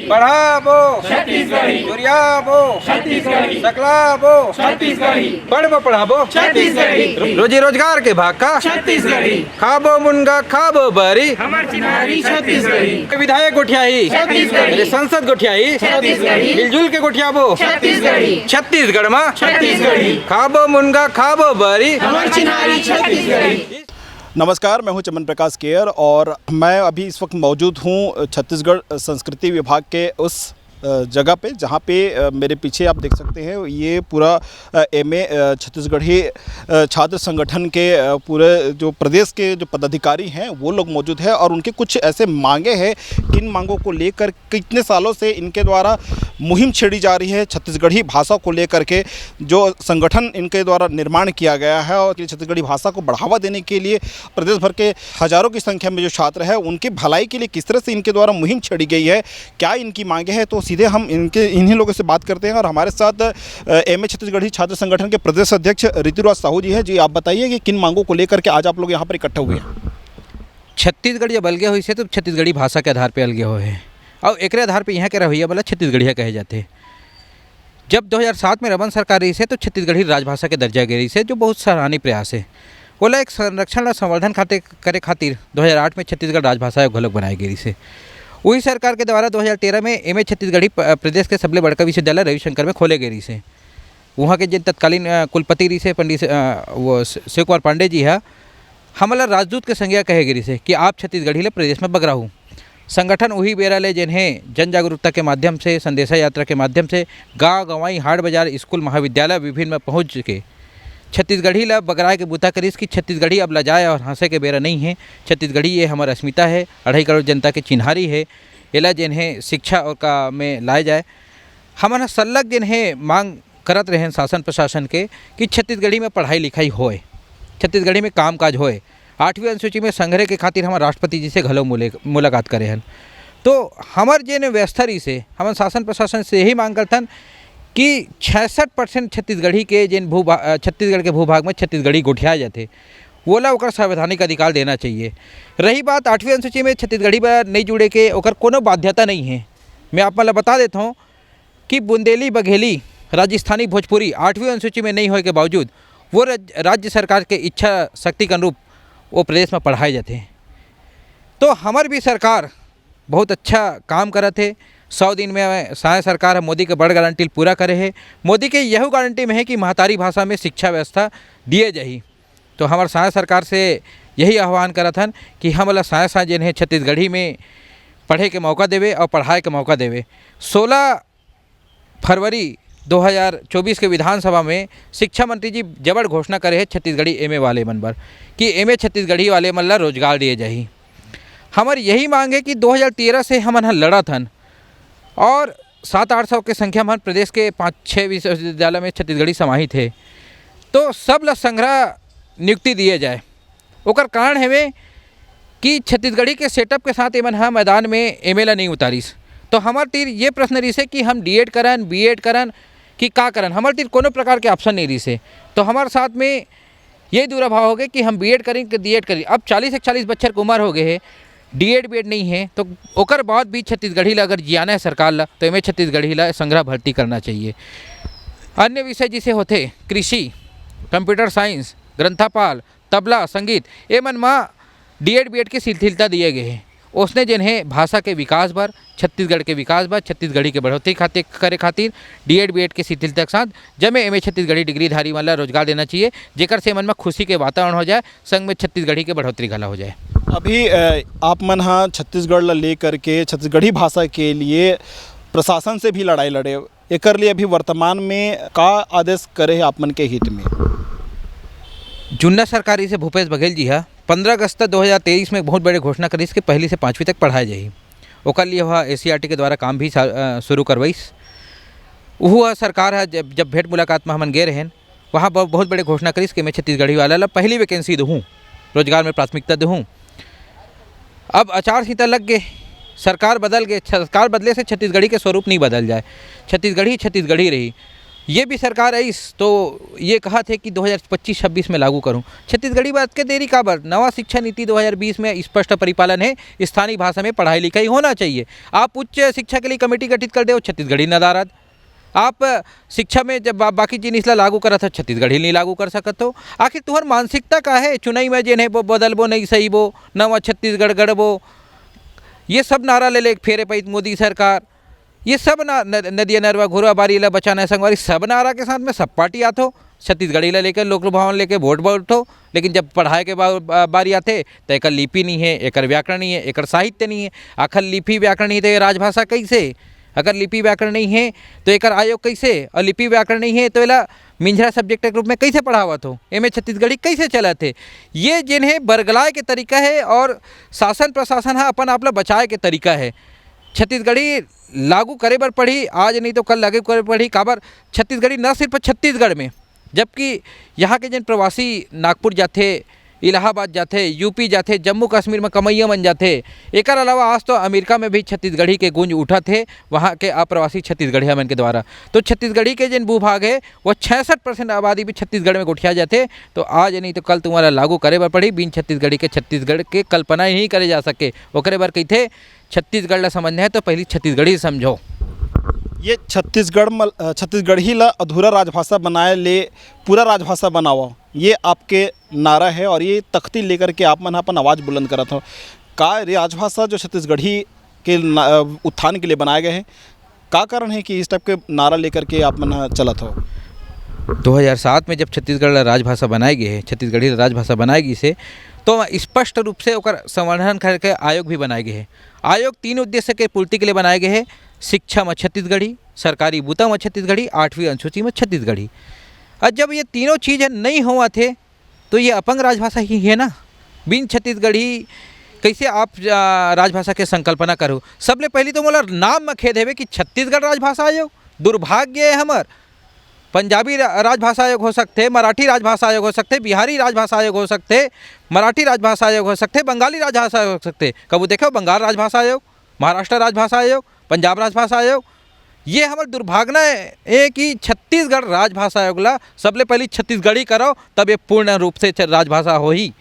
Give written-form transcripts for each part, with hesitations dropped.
बढ़ावो छत्तीसगढ़ी, दुरियावो छत्तीसगढ़ी, सकलावो छत्तीसगढ़ी, बढ़वो पढ़ावो छत्तीसगढ़ी, रोजी रोजगार के भाग का छत्तीसगढ़ी, खाबो मुनगा खाबो बरी हमर चिन्हारी छत्तीसगढ़ी, विधायक गोठियाही छत्तीसगढ़ी, संसद गोठियाही छत्तीसगढ़ी, मिलजुल के गोठियाबो छत्तीसगढ़ी, छत्तीसगढ़ में छत्तीसगढ़ी, खाबो मुनगा खाबो बरी हमर चिन्हारी छत्तीसगढ़ी। नमस्कार, मैं हूं चमन प्रकाश केयर और मैं अभी इस वक्त मौजूद हूं छत्तीसगढ़ संस्कृति विभाग के उस जगह पे जहां पे मेरे पीछे आप देख सकते हैं ये पूरा एमए छत्तीसगढ़ी छात्र संगठन के पूरे जो प्रदेश के जो पदाधिकारी हैं वो लोग मौजूद हैं और उनके कुछ ऐसे मांगे हैं किन मांगों को लेकर कितने सालों से इनके द्वारा मुहिम छेड़ी जा रही है छत्तीसगढ़ी भाषा को लेकर के जो संगठन इनके द्वारा निर्माण किया गया है और छत्तीसगढ़ी भाषा को बढ़ावा देने के लिए प्रदेश भर के हज़ारों की संख्या में जो छात्र हैं उनकी भलाई के लिए किस तरह से इनके द्वारा मुहिम छेड़ी गई है, क्या इनकी मांगे हैं, तो सीधे हम इन्हीं लोगों से बात करते हैं। और हमारे साथ एमए छत्तीसगढ़ी छात्र संगठन के प्रदेश अध्यक्ष ऋतुराज साहू जी हैं। जी, आप बताइए कि किन मांगों को लेकर के आज आप लोग यहाँ पर इकट्ठा हुए हैं। छत्तीसगढ़ जब अलगे हुई से तो छत्तीसगढ़ी भाषा के आधार पर अलगे हुए हैं और एक आधार पर यहाँ के रवैया वाला छत्तीसगढ़िया कहे जाते हैं। जब 2007 में रमन सरकार रही से तो छत्तीसगढ़ी राजभाषा के दर्जा गिरी से जो बहुत सराहनीय प्रयास है। बोला एक संरक्षण और संवर्धन करे खातिर 2008 में छत्तीसगढ़ राजभाषा घोलक बनाई गई से वही सरकार के द्वारा 2013 में एमए छत्तीसगढ़ी प्रदेश के सबले बड़का विश्वविद्यालय रविशंकर में खोले गई से वहाँ के जिन तत्कालीन कुलपति रही से पंडित वो शिव कुमार पांडे जी है हमला राजदूत के संज्ञा कहे गई से कि आप छत्तीसगढ़ी ले प्रदेश में बगराहू संगठन वही बेरा ले जिन्हें जन जागरूकता के माध्यम से संदेशा यात्रा के माध्यम से गाँव गंवाई हाट बाजार स्कूल महाविद्यालय विभिन्न में पहुँच के छत्तीसगढ़ी ला बगराए के बूता करीस कि छत्तीसगढ़ी अब लजाए और हंसे के बेरा नहीं है। छत्तीसगढ़ी ये हमारा अस्मिता है, 2.5 करोड़ जनता के चिन्हारी है। एला जिन्हें शिक्षा और का में लाए जाए हमारा सल्लग जिन्हें मांग करत रहे शासन प्रशासन के कि छत्तीसगढ़ी में पढ़ाई लिखाई होए, छत्तीसगढ़ी में काम काज होए। 8वीं अनुसूची में संग्रह के खातिर हमारे राष्ट्रपति जी से घलो मुलाकात करे हैं। तो हमार जिन व्यवस्था रही से हम शासन प्रशासन से यही मांग करथन कि 66% छत्तीसगढ़ी के जिन छत्तीसगढ़ के भूभाग में छत्तीसगढ़ी गोठियाए जाते वोला ओकर संवैधानिक अधिकार देना चाहिए। रही बात 8वीं अनुसूची में छत्तीसगढ़ी पर नहीं जुड़े के ओकर कोनो बाध्यता नहीं है। मैं आप मतलब बता देता हूँ कि बुंदेली बघेली राजस्थानी भोजपुरी 8वीं अनुसूची में नहीं होने के बावजूद वो राज्य सरकार के इच्छा शक्ति के अनुरूप वो प्रदेश में पढ़ाए जाते हैं। तो हमार भी सरकार बहुत अच्छा काम करत है। 100 दिन में सहाय सरकार मोदी के बड़ गारंटी पूरा करे है। मोदी के यह गारंटी में है कि महतारी भाषा में शिक्षा व्यवस्था दिए जाही। तो हमारे सहाय सरकार से यही आह्वान करत हन कि हम सहाय सहाय जिन्हें छत्तीसगढ़ी में पढ़े के मौका देवे और पढ़ाए के मौका देवे। 16 फरवरी 2024 के विधानसभा में शिक्षा मंत्री जी जबड़ घोषणा करे है छत्तीसगढ़ी एमए वाले मन पर कि एमए छत्तीसगढ़ी वाले मन ला रोजगार दिए जाही। हमारी यही मांग है कि 2013 से हम लड़त हन और 700-800 की संख्या में प्रदेश के 5-6 विश्वविद्यालय में छत्तीसगढ़ी समाहित है। तो सब ला संग्रह नियुक्ति दिए जाए। ओकर कारण है कि छत्तीसगढ़ी के सेटअप के साथ एमन हाँ मैदान में एमए ला नहीं उतारिस। तो हमार तीर ये प्रश्न रही से कि हम डीएड करन बीएड करन कि का करन, हमार तीर कोनो प्रकार के ऑप्शन नहीं रही से। तो हमारे साथ में यही दुराभाव हो गए कि हम बीएड करें कि डीएड करें। अब 40-41 बच्चर की उम्र हो गए है, डीएड बीएड नहीं है तो ओकर बाद भी छत्तीसगढ़ी ला अगर जियाना है सरकार ला तो एमए छत्तीसगढ़ी ला संग्रह भर्ती करना चाहिए। अन्य विषय जिसे होते कृषि, कंप्यूटर साइंस, ग्रंथापाल, तबला, संगीत एमन में डीएड बीएड की शिथिलता दिए गए हैं। उसने जिन्हें भाषा के विकास बर छत्तीसगढ़ के विकास बर छत्तीसगढ़ी के बढ़ोतरी करे खातिर डीएड बीएड के शिथिलता के साथ जमे एमए छत्तीसगढ़ी डिग्रीधारी वाला रोजगार देना चाहिए, जेकर से मन में खुशी के वातावरण हो जाए, संग में छत्तीसगढ़ी के बढ़ोतरी गला हो जाए। अभी आप मन हाँ छत्तीसगढ़ ला लेकर के छत्तीसगढ़ी भाषा के लिए प्रशासन से भी लड़ाई लड़े, एकर लिए अभी वर्तमान में का आदेश करे है आप मन के हित में? जुन्ना सरकारी से भूपेश बघेल जी है 15 अगस्त 2023 में बहुत बड़े घोषणा करी कि 1ली से 5वीं तक पढ़ाए जाही। ओकर लिए वह एससीईआरटी के द्वारा काम भी शुरू करवाईस। वह सरकार है जब भेंट मुलाकात में हमन गए रहें वहाँ बहुत बड़े घोषणा करीस कि मैं छत्तीसगढ़ी वाला ला पहली वैकेंसी दूँ, रोजगार में प्राथमिकता दूँ। अब आचार संहिता लग गए, सरकार बदल गए, सरकार बदले से छत्तीसगढ़ी के स्वरूप नहीं बदल जाए, छत्तीसगढ़ी रही। ये भी सरकार आई तो ये कहा थे कि 2025-26 में लागू करूं। छत्तीसगढ़ी बात के देरी का बर नवा शिक्षा नीति 2020 में स्पष्ट परिपालन है, स्थानीय भाषा में पढ़ाई लिखाई होना चाहिए। आप उच्च शिक्षा के लिए कमेटी गठित कर दो, छत्तीसगढ़ी नदारद। आप शिक्षा में जब बाकी जिनिस ला लागू करत हो, छत्तीसगढ़ी नहीं लागू कर सकत हो। आखिर तुहर मानसिकता का है? चुनाई में जेन है वो बदलबो नहीं सही बो, नवा छत्तीसगढ़ गढ़बो, ये सब नारा ले फेरे पैत मोदी सरकार। ये सब नदिया नरवा घुरवा बारी ला बचाना संगवारी सब नारा के साथ में सब पार्टी आते हो, छत्तीसगढ़ी ला लेकर लोक लुभावन लेके वोट बैठो, लेकिन जब पढ़ाई के बारी आते तो एक लिपि नहीं है, एक व्याकरण नहीं है, एक साहित्य नहीं है। आखिर लिपि व्याकरण नहीं तो राजभाषा कैसे? अगर लिपि व्याकरण नहीं है तो एक आयोग कैसे? और लिपि व्याकरण नहीं है तो एला मिंझरा सब्जेक्ट के रूप में कैसे पढ़ावत हो? एम छत्तीसगढ़ी कैसे चलत है? ये जिन्हें बरगलाए के तरीका है और शासन प्रशासन है अपन आप ला बचाए के तरीका है। छत्तीसगढ़ी लागू करे बर पड़ी, आज नहीं तो कल लागू करे पड़ी। काबर छत्तीसगढ़ी न सिर्फ छत्तीसगढ़ में, जबकि यहाँ के जिन प्रवासी नागपुर जाते, इलाहाबाद जाते, यूपी जाते, जम्मू कश्मीर में कमैया बन जाते। एक अलावा आज तो अमेरिका में भी छत्तीसगढ़ी के गूंज उठा थे वहाँ के अप्रवासी छत्तीसगढ़िया मन के द्वारा। तो छत्तीसगढ़ी के जिन भूभाग है वो 66% आबादी भी छत्तीसगढ़ में गोठिया जाते। तो आज नहीं तो कल तुम्हारा लागू करे बर पड़ी। बिन छत्तीसगढ़ी के छत्तीसगढ़ के कल्पना ही नहीं करे जा सके। ओकरे बर कहते छत्तीसगढ़ ला समझना है तो पहले छत्तीसगढ़ी समझो। ये छत्तीसगढ़ी ला अधूरा राजभाषा बनाए ले पूरा राजभाषा बनाओ, ये आपके नारा है और ये तख्ती लेकर के आप मन अपन आवाज़ बुलंद करत हो। का राजभाषा जो छत्तीसगढ़ी के उत्थान के लिए बनाए गए हैं, का कारण है कि इस टाइप के नारा लेकर के आप मन चलत हो? 2007 में जब छत्तीसगढ़ राजभाषा बनाई गई है, छत्तीसगढ़ी राजभाषा बनाई गई से तो स्पष्ट रूप से ओकर संवर्धन करके आयोग भी बनाए गए हैं। आयोग 3 उद्देश्य के पूर्ति के लिए बनाए गए हैं। शिक्षा में छत्तीसगढ़ी, सरकारी बूता में छत्तीसगढ़ी, 8वीं अनुसूची में छत्तीसगढ़ी। और जब ये तीनों चीज़ें नहीं हुआ थे तो ये अपंग राजभाषा ही है ना। बिन छत्तीसगढ़ी कैसे आप राजभाषा के संकल्पना करो? सबले पहली तो मोला नाम में खेद है कि छत्तीसगढ़ राजभाषा आयोग। दुर्भाग्य है हमार। पंजाबी राजभाषा आयोग हो सकते, मराठी राजभाषा आयोग हो सकते, बिहारी राजभाषा आयोग हो सकते, मराठी राजभाषा आयोग हो सकते, बंगाली राजभाषा आयोग हो सकते। कबू देखो बंगाल राजभाषा आयोग, महाराष्ट्र राजभाषा आयोग, पंजाब राजभाषा आयोग। ये हमार दुर्भाग्य है कि छत्तीसगढ़ राजभाषा आयोग ला सबले पहले छत्तीसगढ़ी करो, तब ये पूर्ण रूप से राजभाषा हो ही।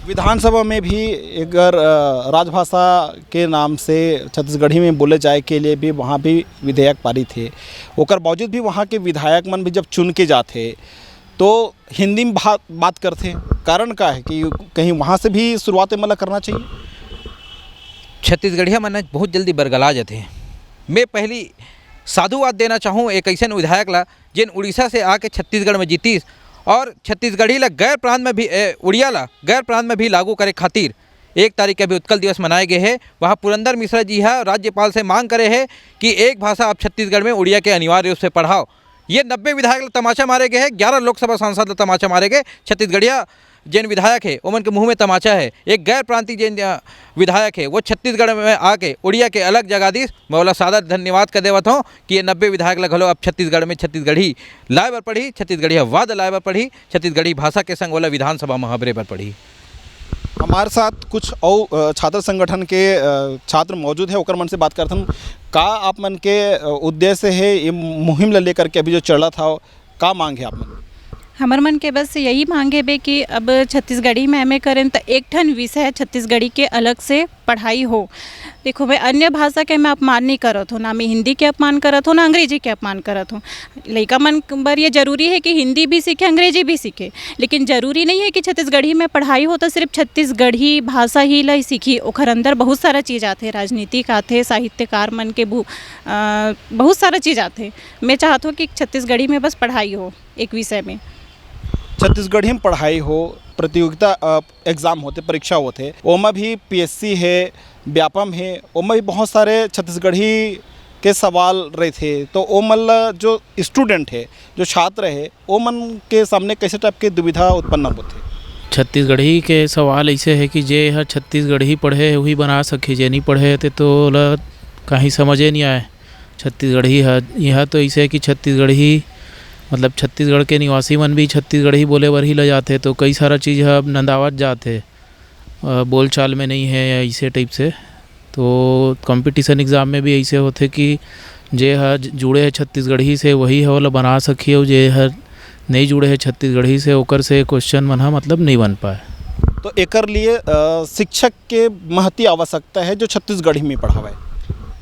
विधानसभा में भी अगर राजभाषा के नाम से छत्तीसगढ़ी में बोले जाए के लिए भी वहाँ भी विधेयक पारित थे। ओकर बावजूद भी वहाँ के विधायक मन भी जब चुन के जाते तो हिंदी में बात करते। कारण का है कि कहीं वहाँ से भी शुरुआत मतलब करना चाहिए? छत्तीसगढ़िया मन बहुत जल्दी बरगला जाते हैं। मैं पहली साधुवाद देना चाहूँ एक ऐसे विधायक ला जिन उड़ीसा से आके छत्तीसगढ़ में जीतीस और छत्तीसगढ़ी ला गैर प्रांत में भी उड़िया ला गैर प्रांत में भी लागू करे खातिर 1 तारीख के भी उत्कल दिवस मनाए गए हैं। वहाँ पुरंदर मिश्रा जी है राज्यपाल से मांग करे हैं कि एक भाषा आप छत्तीसगढ़ में उड़िया के अनिवार्य रूप से पढ़ाओ। ये 90 विधायक ला तमाचा मारे गए हैं, 11 लोकसभा सांसद ला तमाचा मारे गए। छत्तीसगढ़िया जिन विधायक है उमन के मुंह में तमाचा है। एक गैर प्रांतीय जिन विधायक है वो छत्तीसगढ़ में आके उड़िया के अलग जगह दी। मैं बोला सादा धन्यवाद कर देवत हूँ कि ये 90 विधायक लग लो अब छत्तीसगढ़ में छत्तीसगढ़ी लाए बर पढ़ी, छत्तीसगढ़ी वाद लाए बर पढ़ी, छत्तीसगढ़ी भाषा के संग वाला विधानसभा मुहावरे पर पढ़ी। हमारे साथ कुछ और छात्र संगठन के छात्र मौजूद है, ओकर मन से बात करते हैं। का आप मन के उद्देश्य है ये मुहिम ला लेकर के अभी जो चला था, का मांग है आप मन? हमार मन के बस यही मांगे बे कि अब छत्तीसगढ़ी में एमए करें तो एक ठन विषय छत्तीसगढ़ी के अलग से पढ़ाई हो। देखो मैं अन्य भाषा के मैं अपमान नहीं करत हूँ, ना मैं हिंदी के अपमान करत हूँ, ना अंग्रेजी के अपमान करत हूँ। लइका मन बर ये जरूरी है कि हिंदी भी सीखे, अंग्रेजी भी सीखे, लेकिन ज़रूरी नहीं है कि छत्तीसगढ़ी में पढ़ाई हो तो सिर्फ छत्तीसगढ़ी भाषा ही ला सीखी। ओखर अंदर बहुत सारा चीज़ आते, राजनीतिक आते, साहित्यकार मन के बहुत सारा चीज़ आते। मैं चाहत हूँ कि छत्तीसगढ़ी में बस पढ़ाई हो एक विषय में। छत्तीसगढ़ी में पढ़ाई हो, प्रतियोगिता एग्ज़ाम होते, परीक्षा होते, ओमा भी पीएससी है, व्यापम है, ओमा भी बहुत सारे छत्तीसगढ़ी के सवाल रहे थे। तो ओमन जो स्टूडेंट है, जो छात्र है, ओमन के सामने कैसे टाइप के दुविधा उत्पन्न होते? छत्तीसगढ़ी के सवाल ऐसे है कि जे हर छत्तीसगढ़ी पढ़े वही बना सके, जे नहीं पढ़े तो ला कहीं समझे नहीं आए। छत्तीसगढ़ी है यह तो ऐसे है कि छत्तीसगढ़ी मतलब छत्तीसगढ़ के निवासी मन भी छत्तीसगढ़ी बोले बर ही ले जाते, तो कई सारा चीज़ है अब नंदावत जाते, बोल चाल में नहीं है या ऐसे टाइप से। तो कंपटीशन एग्ज़ाम में भी ऐसे होते कि जे हर जुड़े है छत्तीसगढ़ी से वही है वाला बना सकिए, और जे हर नहीं जुड़े है छत्तीसगढ़ी से ओकर से क्वेश्चन मन हा मतलब नहीं बन पाए। तो एकर लिए शिक्षक के महती आवश्यकता है जो छत्तीसगढ़ी में पढ़ावे।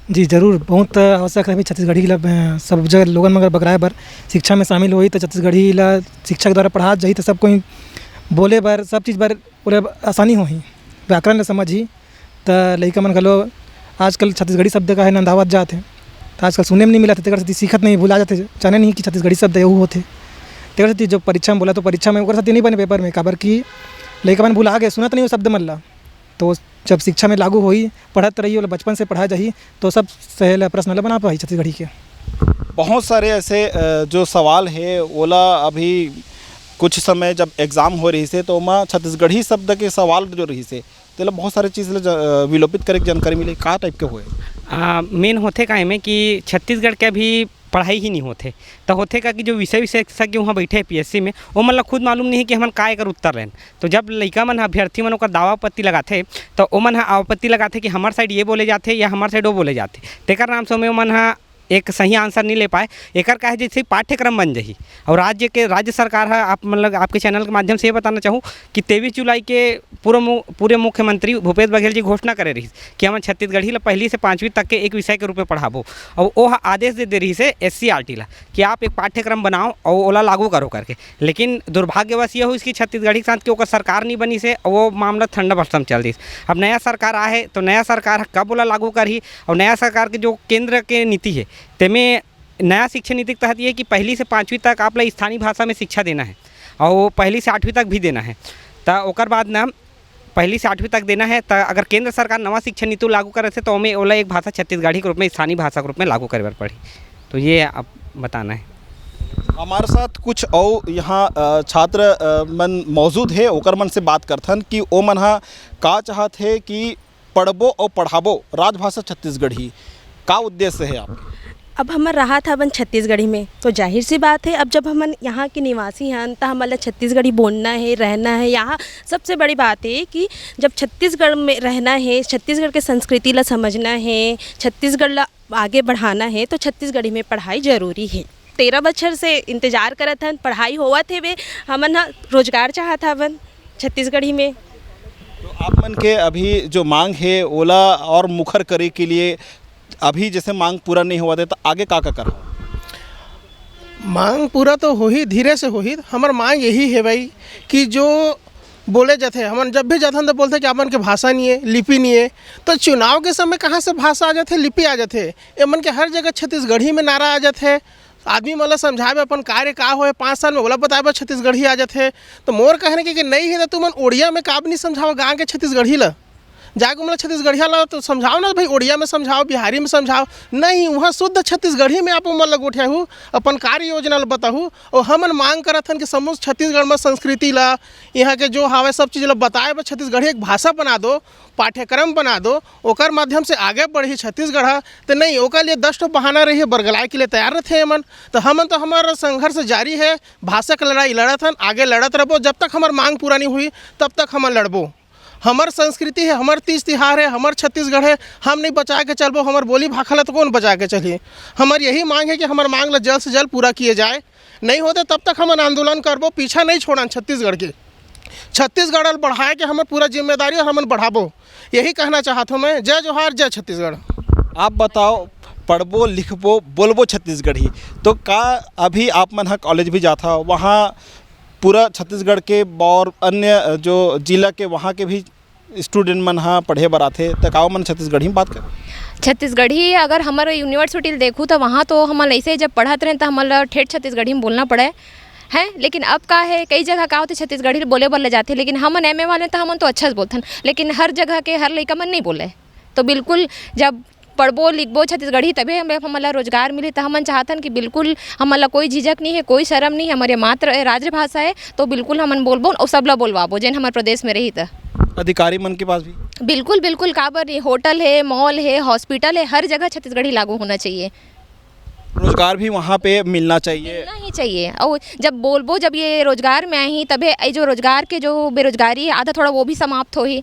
जी जरूर, बहुत आवश्यक है छत्तीसगढ़ी ला सब जगह लोगन मगर बगराए बर शिक्षा में शामिल होई तो छत्तीसगढ़ी ला शिक्षक द्वारा पढ़ा जाही तो सब कोई बोले बर सब चीज़ बर बोले आसानी होही, व्याकरण ला समझी। तो लइका मन घलो आजकल छत्तीसगढ़ी शब्द का है नंदावत जाते हैं, तो आजकल सुने में नहीं मिला थे, सीखत नहीं, भुला जाते, जाने नहीं कि छत्तीसगढ़ी शब्द यू होते। तेकर साथी जो परीक्षा में बोला तो परीक्षा में ओकर साथी नहीं बने पेपर में, काबर की लइका मन भुला गए, सुनत नहीं वो शब्द मन ला। तो जब शिक्षा में लागू होई, पढ़त रही बचपन से पढ़ा जाही तो सब सहेल प्रश्न ला बना पाई छत्तीसगढ़ी के। बहुत सारे ऐसे जो सवाल है ओला अभी कुछ समय जब एग्ज़ाम हो रही से तो वहाँ छत्तीसगढ़ी शब्द के सवाल जो रही से तो बहुत सारे चीज़ विलोपित करे के जानकारी मिले, का टाइप के हुए मेन होते का में कि छत्तीसगढ़ के भी पढ़ाई ही नहीं होते, तो होते का कि जो विषय विशेषज्ञ वहाँ बैठे हैं पीएससी में, वो मतलब खुद मालूम नहीं है कि हमन का एकर उत्तर लें। तो जब लइका मन अभ्यर्थी मन ओकर दावा आपत्ति लगाते तो ओ मन आपत्ति लगाते कि हमार साइड ये बोले जाते या हमार साइड वो बोले जाते, तेकर नाम से मन एक सही आंसर नहीं ले पाए। एकर का है जैसे पाठ्यक्रम बन जाही। और राज्य सरकार है, आप मतलब आपके चैनल के माध्यम से ये बताना चाहूँ कि 23 जुलाई के पूरे मुख्यमंत्री भूपेश बघेल जी घोषणा करे रही कि हम छत्तीसगढ़ी ला पहली से 5वीं तक के एक विषय के रूप में पढ़ाबो, और वो आदेश दे रही से SC/RT ला कि आप एक पाठ्यक्रम बनाओ और ओला लागू करो करके। लेकिन दुर्भाग्यवश ये हो इसकी छत्तीसगढ़ी के साथ कि ओकर सरकार नहीं बनी से वो मामला ठंडा बरसम चल रही। अब नया सरकार आए तो नया सरकार कब ओला लागू करही, और नया सरकार के जो केंद्र के नीति है तेमें नया शिक्षा नीति के तहत ये कि पहली से 5वीं तक आप ला स्थानीय भाषा में शिक्षा देना है, और पहली से 8वीं तक भी देना है। तो ओकर बाद ना पहली से 8वीं तक देना है। तो अगर केंद्र सरकार नवा शिक्षा नीति लागू करे थे तो हमें ओला एक भाषा छत्तीसगढ़ी के रूप में स्थानीय भाषा के रूप में लागू करे पड़ी। तो ये आप बताना है। हमारे साथ कुछ और यहाँ छात्र मन मौजूद है, ओकर मन से बात करथन कि ओ मन हा का चाहत है कि पढ़बो और पढ़ाबो राजभाषा छत्तीसगढ़ी, का उद्देश्य है आपके? अब हमार रहा था अपन छत्तीसगढ़ी में, तो जाहिर सी बात है अब जब हम यहाँ के निवासी हैं तो हमारा छत्तीसगढ़ी बोलना है, रहना है। यहाँ सबसे बड़ी बात है कि जब छत्तीसगढ़ में रहना है, छत्तीसगढ़ के संस्कृति ला समझना है, छत्तीसगढ़ ला आगे बढ़ाना है, तो छत्तीसगढ़ी में पढ़ाई ज़रूरी है। 13 बछर से इंतज़ार करत हन, पढ़ाई होवा थे वे हमन रोजगार चाहत हवन छत्तीसगढ़ी में। तो आप मन के अभी जो मांग है ओला और मुखर करे के लिए अभी जैसे मांग पूरा नहीं हुआ था तो आगे का करा? मांग पूरा तो हो ही, धीरे से हो ही। हमार मांग यही है भाई कि जो बोले जाते हमन जब भी जाते हैं तो बोलते कि अपन के भाषा नहीं है, लिपि नहीं है। तो चुनाव के समय कहाँ से भाषा आ जाते, लिपि आ जाते, एमन के हर जगह छत्तीसगढ़ी में नारा आ जाते। आदमी मतलब समझाए अपन कार्य का हो 5 साल में बोला बताए छत्तीसगढ़ी आ जाते। तो मोर कहने की कि नहीं है तो तुम उड़िया में का भी नहीं समझाओ गाँव के छत्तीसगढ़ी ला, जाके मतलब छत्तीसगढ़िया ला तो समझाओ ना भाई, उड़िया में समझाओ, बिहारी में समझाओ। नहीं, वहाँ शुद्ध छत्तीसगढ़ी में आप मतलब गोठिया हूँ, अपन कार्य योजना ला बताहूँ। और हमन मांग करत हन कि समूह छत्तीसगढ़ में संस्कृति ला, यहाँ के जो हवे सब चीज़ ला बताए छत्तीसगढ़ी एक भाषा बना दो, पाठ्यक्रम बना दो, ओकर माध्यम से आगे बढ़ी छत्तीसगढ़। तो नहीं, ओकर लिए 10 बहाना रही बरगलाए के लिए तैयार रहते हैं हमन। तो हमारा संघर्ष जारी है, भाषा का लड़ाई लड़त हन, आगे लड़त रहो। जब तक हमार मांग पूरा नहीं हुई तब तक हम लड़बो। हमार संस्कृति है, हमार तीज तिहार है, हमार छत्तीसगढ़ है, हम नहीं बचा के चलबो। हमार बोली भाखा ला तो कौन बचा के चलिए। हमार यही मांग है कि हमार मांग ला जल्द से जल्द पूरा किए जाए। नहीं होते तब तक हम आंदोलन करबो, पीछा नहीं छोड़न छत्तीसगढ़ के। छत्तीसगढ़ बढ़ाए के हमार पूरा जिम्मेदारी और हम बढ़ाबो, यही कहना चाहता हूँ मैं। जय जोहार, जय छत्तीसगढ़। आप बताओ, पढ़बो लिखबो बोलबो छत्तीसगढ़ी, तो का अभी आप मन कॉलेज भी जाता वहाँ पूरा छत्तीसगढ़ के और अन्य जो जिला के वहाँ के भी स्टूडेंट मन हाँ पढ़े बर आथे, तो का मन छत्तीसगढ़ी में बात करें? छत्तीसगढ़ी अगर हमारे यूनिवर्सिटी देखूँ तो वहाँ तो हम ऐसे जब पढ़ते रहें तो हमारा ठेठ छत्तीसगढ़ी में बोलना पड़े हैं। लेकिन अब का है, कई जगह का होते छत्तीसगढ़ी बोले बोले जाते, लेकिन हमन MA वाले तो हमन तो अच्छा से बोलते हैं, लेकिन हर जगह के हर लड़का मन नहीं बोले। तो बिल्कुल जब पढ़बो लिखबो छत्तीसगढ़ी तभी हमारा रोजगार मिले। तो हमन चाहतन कि बिल्कुल हमारा कोई झिझक नहीं है, कोई शर्म नहीं है, हमारे मात्र राजभाषा है, तो बिल्कुल हमन बोलबो और सबला बोलवाबो जैन हमारे प्रदेश में रही। तो अधिकारी मन के पास भी बिल्कुल बिल्कुल काबर नहीं, होटल है, मॉल है, हॉस्पिटल है, हर जगह छत्तीसगढ़ी लागू होना चाहिए। रोजगार भी वहाँ पे मिलना चाहिए, मिलना ही चाहिए। और जब बोलबो जब ये रोजगार में आई तभी जो रोजगार के जो बेरोजगारी है आधा थोड़ा वो भी समाप्त हो ही।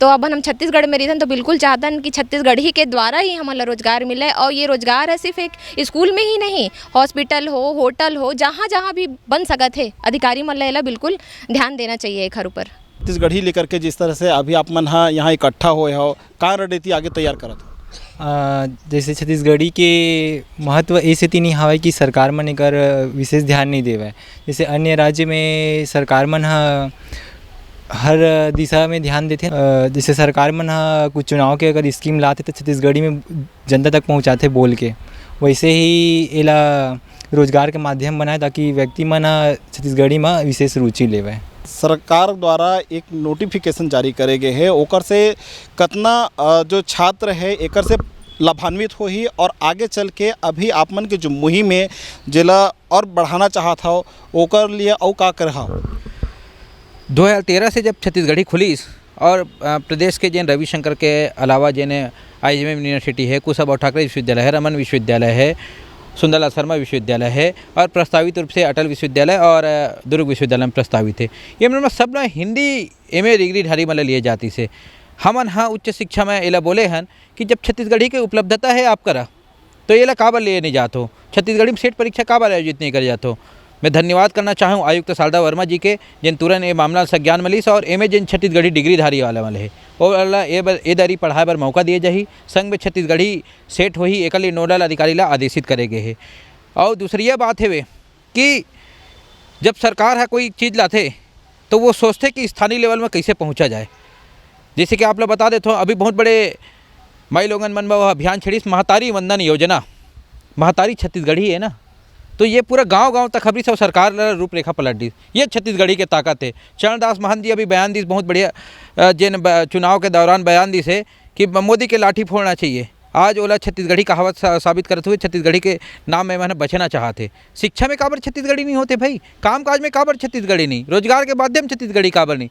तो अब हम छत्तीसगढ़ में रहन तो बिल्कुल चाहतन कि छत्तीसगढ़ ही के द्वारा ही हमारा रोजगार मिले, और ये रोजगार है सिर्फ एक स्कूल में ही नहीं, हॉस्पिटल हो, होटल हो, जहाँ जहाँ भी बन सकत है, अधिकारी मन ला बिल्कुल ध्यान देना चाहिए एक हर ऊपर। छत्तीसगढ़ी लेकर के जिस तरह से अभी आप मन यहाँ इकट्ठा हुए हो, कहाँ रणनीति आगे तैयार करत हो? जैसे छत्तीसगढ़ी के महत्व ए सेती नहीं हवय कि सरकार मन एकर विशेष ध्यान नहीं देवय। जैसे अन्य राज्य में सरकार मन हर दिशा में ध्यान देते। जैसे सरकार मन कुछ चुनाव के अगर स्कीम लाते तो छत्तीसगढ़ी में जनता तक पहुँचाते बोल के, वैसे ही एला रोजगार के माध्यम बनाए ताकि व्यक्ति मन छत्तीसगढ़ी में विशेष रुचि लेवय। सरकार द्वारा एक नोटिफिकेशन जारी करे गए है, ओकर से कतना जो छात्र है एकर से लाभान्वित हो ही, और आगे चल के अभी आप मन के जो मुहिम है जिला और बढ़ाना चाहत हो ओकर लिए और का कर हा? 2013 से जब छत्तीसगढ़ी खुली और प्रदेश के जैन रविशंकर के अलावा जैन IGM यूनिवर्सिटी है, कुशाभाऊ ठाकरे विश्वविद्यालय है, रमन विश्वविद्यालय है, सुंदरलाल शर्मा विश्वविद्यालय है, और प्रस्तावित रूप से अटल विश्वविद्यालय और दुर्ग विश्वविद्यालय में प्रस्तावित है। ये मतलब सब ना हिंदी MA डिग्री धारी मतलब लिए जाती से हमन हाँ उच्च शिक्षा में एला बोले हन कि जब छत्तीसगढ़ी के उपलब्धता है आप करा तो एला काबर ले नहीं जात हो, छत्तीसगढ़ी में सेट परीक्षा काबर आयोजित नहीं कर जात हो। मैं धन्यवाद करना चाहूँ आयुक्त शारदा वर्मा जी के, जिन तुरंत ये मामला संज्ञान मलिस और MA जिन छत्तीसगढ़ी डिग्री धारी वाले है और ए दरी पढ़ाए बर मौका दिए जाही, संग में छत्तीसगढ़ी सेट होही एक नोडल अधिकारी ला आदेशित करे गए है। और दूसरी यह बात है वे कि जब सरकार है कोई चीज़ लाते तो वो सोचते कि स्थानीय लेवल में कैसे पहुँचा जाए। जैसे कि आप लोग बता देते हो अभी बहुत बड़े माई लोगन मन में अभियान छड़ीस महतारी वंदन योजना, महतारी छत्तीसगढ़ी है ना, तो ये पूरा गांव-गांव तक खबरी सब सरकार रूपरेखा पलट दी। ये छत्तीसगढ़ी के ताकत है। चरणदास महंत जी अभी बयान दी बहुत बढ़िया जिन चुनाव के दौरान बयान दी से कि मोदी के लाठी फोड़ना चाहिए। आज ओला छत्तीसगढ़ी कहावत साबित करते हुए छत्तीसगढ़ी के नाम में मैंने बचना चाहते। शिक्षा में काबर छत्तीसगढ़ी नहीं होते भाई, काम काज में काबर छत्तीसगढ़ी नहीं, रोजगार के माध्यम छत्तीसगढ़ी काबर नहीं।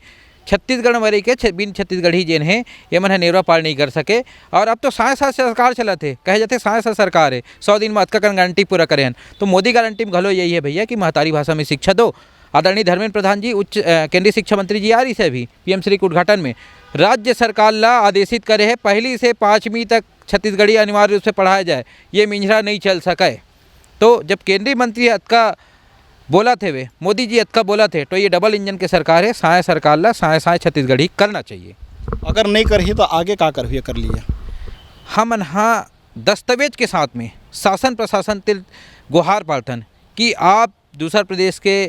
छत्तीसगढ़ मरी के बिन छत्तीसगढ़ी जेन है ये मन नेरवा पार नहीं कर सके। और अब तो साय सरकार चलत है, कहे जाते साय सरकार है, 100 दिन में अतका गारंटी पूरा करे हन। तो मोदी गारंटी में घलो यही है भैया कि महतारी भाषा में शिक्षा दो। आदरणीय धर्मेंद्र प्रधान जी उच्च केंद्रीय शिक्षा मंत्री जी आ रही से अभी PM श्री के उद्घाटन में राज्य सरकार ला आदेशित करे है 1ली से 5वीं तक छत्तीसगढ़ी अनिवार्य रूप से पढ़ाया जाए, ये मिंजरा नहीं चल सके। तो जब केंद्रीय मंत्री अतका बोला थे वे मोदी जी अतका बोला थे तो ये डबल इंजन के सरकार है, साय सरकार ला साय छत्तीसगढ़ी करना चाहिए। अगर नहीं करही तो आगे का कर कर लिए हम हाँ दस्तावेज के साथ में शासन प्रशासन तिल गुहार पार्थन कि आप दूसरा प्रदेश के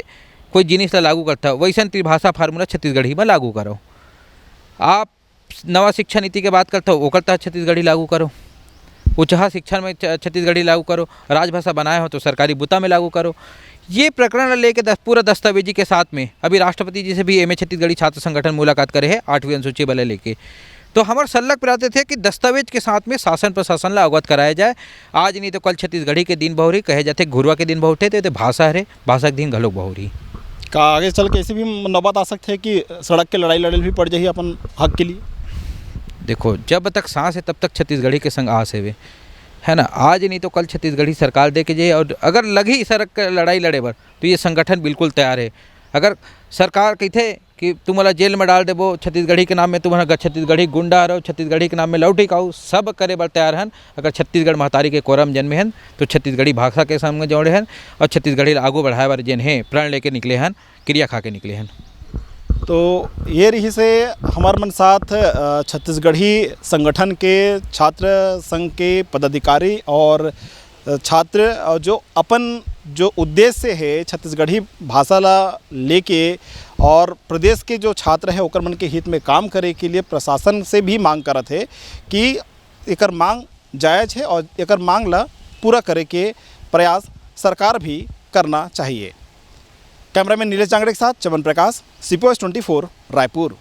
कोई जिनिस ला लागू करता वैसन त्रिभाषा फार्मूला छत्तीसगढ़ी में लागू करो। आप नवा शिक्षा नीति के बात करते हो वो करता छत्तीसगढ़ी लागू करो, उच्च शिक्षा में छत्तीसगढ़ी लागू करो, राजभाषा बनाए हो तो सरकारी बुता में लागू करो। ये प्रकरण लेके पूरा दस्तावेजी के साथ में अभी राष्ट्रपति जी से भी MA छत्तीसगढ़ी छात्र संगठन मुलाकात करे है 8वीं अनुसूची वाले लेके। तो हमारे सल्लक प्राते थे कि दस्तावेज के साथ में शासन प्रशासन ला अवगत कराया जाए। आज नहीं तो कल छत्तीसगढ़ी के दिन बहुरी कहे जाते, घुरवा के दिन बहुते तो भाषा है, भाषा के दिन घलोक बहुरी। का आगे चल के ऐसे भी नौबत आ सकते हैं कि सड़क के लड़ाई लड़े भी पड़ जाए अपन हक के लिए? देखो जब तक सांस है तब तक छत्तीसगढ़ी के संग आस है है ना। आज नहीं तो कल छत्तीसगढ़ी सरकार दे के जाए, और अगर लगी सड़क के लड़ाई लड़े बर तो ये संगठन बिल्कुल तैयार है। अगर सरकार कहते कि तुम्हारा जेल में डाल देबो छत्तीसगढ़ी के नाम में, तुम्हारा छत्तीसगढ़ी गुंडा रहो, छत्तीसगढ़ी के नाम में लौटी खाओ, सब करे बर तैयार हन। अगर छत्तीसगढ़ महतारी के कोरम जन्मे हन तो छत्तीसगढ़ी भाषा के सामने जोड़े हन और छत्तीसगढ़ी आगू बढ़ाए बर जेन है प्रण लेके निकले हन, क्रिया खा के निकले हन। तो ये रही से हमारे मन साथ छत्तीसगढ़ी संगठन के छात्र संघ के पदाधिकारी और छात्र जो अपन जो उद्देश्य है छत्तीसगढ़ी भाषा ला लेके और प्रदेश के जो छात्र है ओकर मन के हित में काम करे के लिए प्रशासन से भी मांग करत है कि एकर मांग जायज़ है और एकर मांग ला पूरा करे के प्रयास सरकार भी करना चाहिए। कैमरामैन नीलेश जांगड़े के साथ चमन प्रकाश, CPO 24 रायपुर।